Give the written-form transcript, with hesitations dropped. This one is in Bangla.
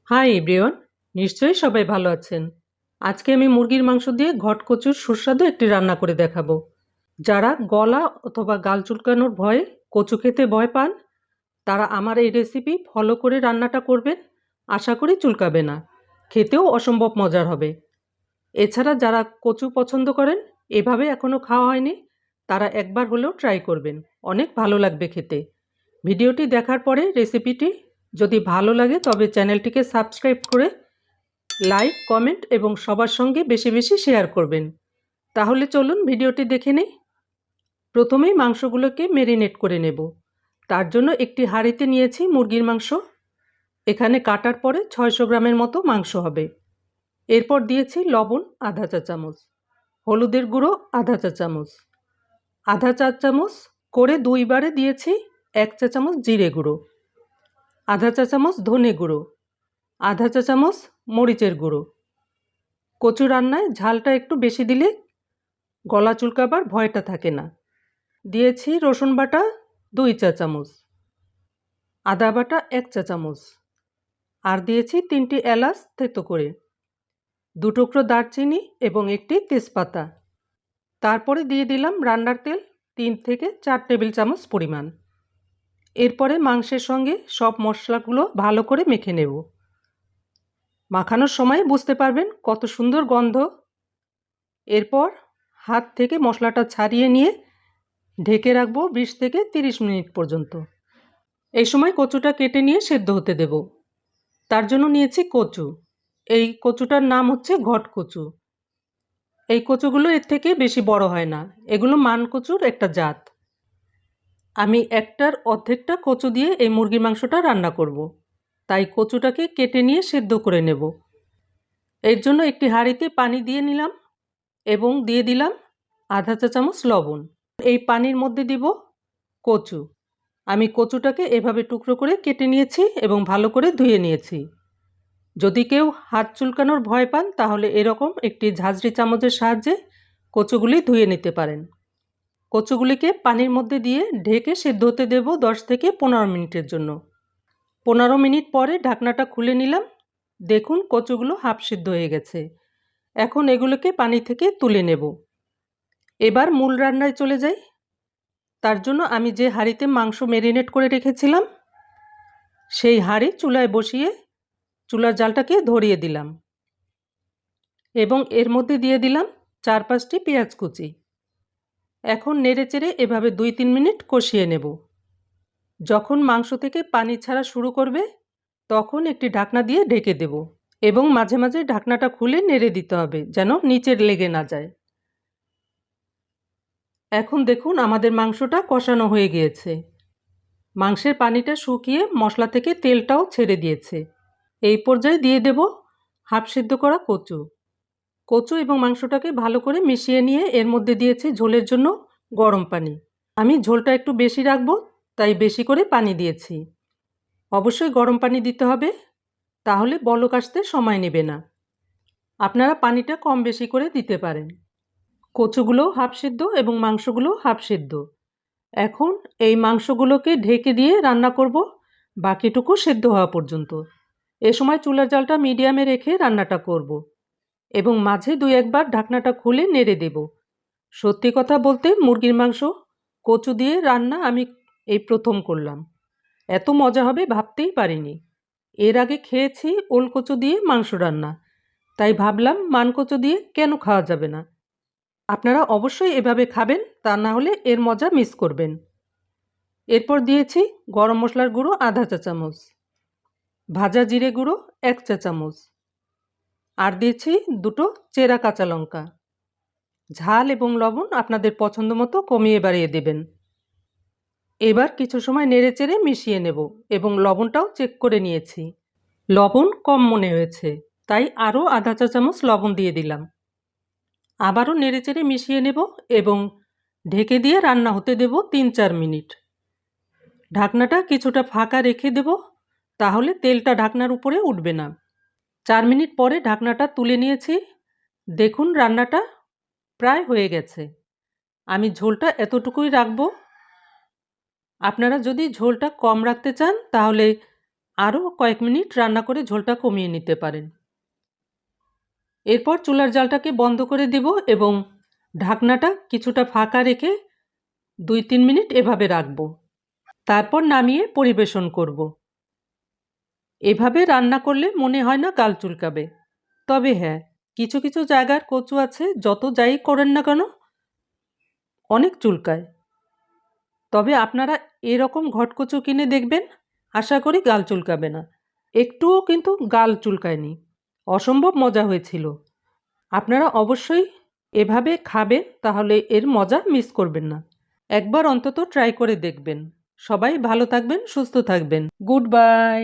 হাই এভরিওয়ান, নিশ্চয়ই সবাই ভালো আছেন। আজকে আমি মুরগির মাংস দিয়ে ঘটকচুর সুস্বাদু একটি রান্না করে দেখাবো। যারা গলা অথবা গাল চুলকানোর ভয়ে কচু খেতে ভয় পান, তারা আমার এই রেসিপি ফলো করে রান্নাটা করবেন। আশা করি চুলকাবে না, খেতেও অসম্ভব মজার হবে। এছাড়া যারা কচু পছন্দ করেন, এভাবে এখনও খাওয়া হয়নি, তারা একবার হলেও ট্রাই করবেন। অনেক ভালো লাগবে খেতে। ভিডিওটি দেখার পরে রেসিপিটি যদি ভালো লাগে তবে চ্যানেলটিকে সাবস্ক্রাইব করে লাইক, কমেন্ট এবং সবার সঙ্গে বেশি বেশি শেয়ার করবেন। তাহলে চলুন ভিডিওটি দেখে নিই। প্রথমেই মাংসগুলোকে মেরিনেট করে নেব। তার জন্য একটি হাঁড়িতে নিয়েছি মুরগির মাংস। এখানে কাটার পরে 600 গ্রামের মতো মাংস হবে। এরপর দিয়েছি লবণ আধা চা চামচ, হলুদের গুঁড়ো আধা চা চামচ, আধা চা চামচ করে দুইবারে দিয়েছি 1 চা চামচ জিরে গুঁড়ো, আধা চা চামচ ধনে গুঁড়ো, আধা চা চামচ মরিচের গুঁড়ো। কচু রান্নায় ঝালটা একটু বেশি দিলে গলা চুলকাবার ভয়টা থাকে না। দিয়েছি রসুন বাটা 2 চা চামচ, আদা বাটা 1 চা চামচ, আর দিয়েছি 3টি এলাচ থেতো করে, 2 টুকরো দারচিনি এবং একটি তেজপাতা। তারপরে দিয়ে দিলাম রান্নার তেল 3 থেকে 4 টেবিল চামচ পরিমাণ। এরপরে মাংসের সঙ্গে সব মশলাগুলো ভালো করে মেখে নেব। মাখানোর সময় বুঝতে পারবেন কত সুন্দর গন্ধ। এরপর হাত থেকে মশলাটা ছাড়িয়ে নিয়ে ঢেকে রাখবো 20 থেকে 30 মিনিট পর্যন্ত। এই সময় কচুটা কেটে নিয়ে সেদ্ধ হতে দেব। তার জন্য নিয়েছি কচু। এই কচুটার নাম হচ্ছে ঘটকচু। এই কচুগুলো এর থেকে বেশি বড় হয় না, এগুলো মান কচুর একটা জাত। আমি একটার অর্ধেকটা কচু দিয়ে এই মুরগির মাংসটা রান্না করব, তাই কচুটাকে কেটে নিয়ে সেদ্ধ করে নেব। এর জন্য একটি হাঁড়িতে পানি দিয়ে নিলাম এবং দিয়ে দিলাম আধা চা চামচ লবণ। এই পানির মধ্যে দিব কচু। আমি কচুটাকে এভাবে টুকরো করে কেটে নিয়েছি এবং ভালো করে ধুয়ে নিয়েছি। যদি কেউ হাত চুলকানোর ভয় পান তাহলে এরকম একটি ঝাঁঝরি চামচের সাহায্যে কচুগুলি ধুয়ে নিতে পারেন। কচুগুলিকে পানির মধ্যে দিয়ে ঢেকে সেদ্ধ হতে দেব 10 থেকে 15 মিনিটের জন্য। 15 মিনিট পরে ঢাকনাটা খুলে নিলাম। দেখুন কচুগুলো হাফ সিদ্ধ হয়ে গেছে। এখন এগুলোকে পানি থেকে তুলে নেব। এবার মূল রান্নায় চলে যাই। তার জন্য আমি যে হাঁড়িতে মাংস ম্যারিনেট করে রেখেছিলাম সেই হাঁড়ি চুলায় বসিয়ে চুলার জালটাকে ধরিয়ে দিলাম এবং এর মধ্যে দিয়ে দিলাম 4-5টি পেঁয়াজ কুচি। এখন নেড়েচেড়ে এভাবে 2-3 মিনিট কষিয়ে নেব। যখন মাংস থেকে পানি ছাড়া শুরু করবে তখন একটি ঢাকনা দিয়ে ঢেকে দেব এবং মাঝে মাঝে ঢাকনাটা খুলে নেড়ে দিতে হবে যেন নিচে লেগে না যায়। এখন দেখুন আমাদের মাংসটা কষানো হয়ে গিয়েছে। মাংসের পানিটা শুকিয়ে মশলা থেকে তেলটাও ছেড়ে দিয়েছে। এই পর্যায়ে দিয়ে দেব হাফ সিদ্ধ করা কচু। কচু এবং মাংসটাকে ভালো করে মিশিয়ে নিয়ে এর মধ্যে দিয়েছি ঝোলের জন্য গরম পানি। আমি ঝোলটা একটু বেশি রাখবো, তাই বেশি করে পানি দিয়েছি। অবশ্যই গরম পানি দিতে হবে, তাহলে বলক আসতে সময় নেবে না। আপনারা পানিটা কম বেশি করে দিতে পারেন। কচুগুলো হাফ সিদ্ধ এবং মাংসগুলো হাফ সিদ্ধ। এখন এই মাংসগুলোকে ঢেকে দিয়ে রান্না করব বাকিটুকু সেদ্ধ হওয়া পর্যন্ত। এ সময় চুলার জালটা মিডিয়ামে রেখে রান্নাটা করব এবং মাঝে 2-1 বার ঢাকনাটা খুলে নেড়ে দেব। সত্যি কথা বলতে মুরগির মাংস কচু দিয়ে রান্না আমি এই প্রথম করলাম। এত মজা হবে ভাবতেই পারিনি। এর আগে খেয়েছি ওল কচু দিয়ে মাংস রান্না, তাই ভাবলাম মান কচু দিয়ে কেন খাওয়া যাবে না। আপনারা অবশ্যই এভাবে খাবেন, তা না হলে এর মজা মিস করবেন। এরপর দিয়েছি গরম মশলার গুঁড়ো আধা চা চামচ, ভাজা জিরে গুঁড়ো 1 চা চামচ, আর দিয়েছি 2টো চেরা কাঁচা লঙ্কা। ঝাল এবং লবণ আপনাদের পছন্দ মতো কমিয়ে বাড়িয়ে দেবেন। এবার কিছু সময় নেড়েচেড়ে মিশিয়ে নেব এবং লবণটাও চেক করে নিয়েছি। লবণ কম মনে হয়েছে, তাই আরও আধা চা চামচ লবণ দিয়ে দিলাম। আবারও নেড়েচেড়ে মিশিয়ে নেব এবং ঢেকে দিয়ে রান্না হতে দেব 3-4 মিনিট। ঢাকনাটা কিছুটা ফাঁকা রেখে দেব, তাহলে তেলটা ঢাকনার উপরে উঠবে না। 4 মিনিট পরে ঢাকনাটা তুলে নিয়েছি। দেখুন রান্নাটা প্রায় হয়ে গেছে। আমি ঝোলটা এতটুকুই রাখবো। আপনারা যদি ঝোলটা কম রাখতে চান তাহলে আরও কয়েক মিনিট রান্না করে ঝোলটা কমিয়ে নিতে পারেন। এরপর চুলার জালটাকে বন্ধ করে দেব এবং ঢাকনাটা কিছুটা ফাঁকা রেখে 2-3 মিনিট এভাবে রাখব। তারপর নামিয়ে পরিবেশন করব। এভাবে রান্না করলে মনে হয় না গাল চুলকাবে। তবে হ্যাঁ, কিছু কিছু জায়গার কচু আছে যত যাই করেন না কেন অনেক চুলকায়। তবে আপনারা এরকম ঘটকচু কিনে দেখবেন, আশা করি গাল চুলকাবে না। একটুও কিন্তু গাল চুলকায়নি। অসম্ভব মজা হয়েছিল। আপনারা অবশ্যই এভাবে খাবেন, তাহলে এর মজা মিস করবেন না। একবার অন্তত ট্রাই করে দেখবেন। সবাই ভালো থাকবেন, সুস্থ থাকবেন। Good bye.